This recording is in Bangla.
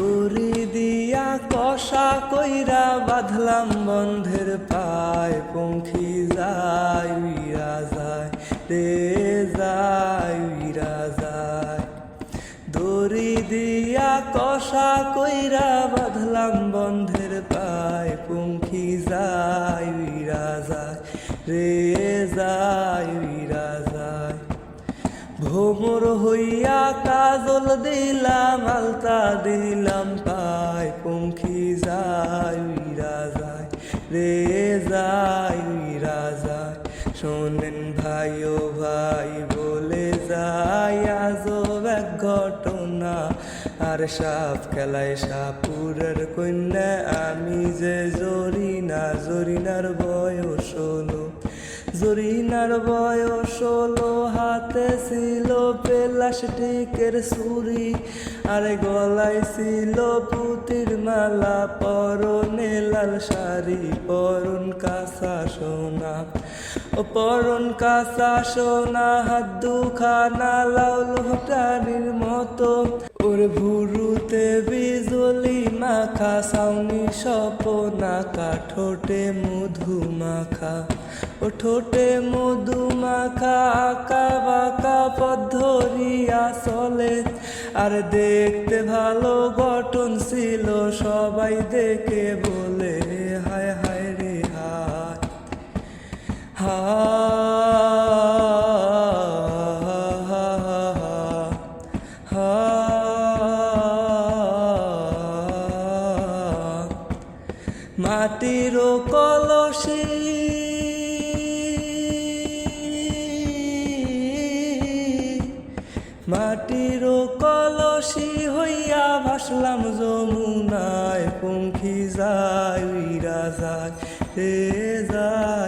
দড়ি দিয়া কষা কইরা বাঁধলাম বন্ধের পায়, পঙ্খী যায় উইরা যায় রে যায় উইরা যায়। দড়ি দিয়া কষা কইরা বাঁধলাম বন্ধের পায়, পঙ্খী যায় উইরা যায় রে যায় উইরা যায়। ভোমর হইয়া কাজল দিলাম আলতা দিলাম পায়, পঙ্খী যায় উইরা যায় রে যায় উইরা যায়। শোনেন ভাই ও ভাই বলে যায় আজব এক ঘটনা, আর সাপ খেলায় সাপুরের কন্যা আমি যে জরিনা। জরিনার বয়স হলো, জরিনার বয়স হলো, হাতে ছিল প্লাস্টিকের ছুরি, আর গলায় ছিল পুতির মালা, পরনে লাল শাড়ি, পরন কাঁচা সোনা ও পরন কাঁচা সোনা। হাত দুখানা লাউ লোটারির মতো, ওর ভুরুতে বিজলি মাখা, সাউনি স্বপনাখা, ঠোঁটে মধু মাখা ও ঠোঁটে মধু মাখা। আঁকা বাঁকা পথ ধরিয়া চলে, আর দেখতে ভালো গঠন ছিল, সবাই দেখে বলে হায় হায় রে হায় মাটির কলসি মাটির কলসি হইয়া ভাসলাম যমুনায়, পঙ্খী যায় উইরা যায় রে যায়।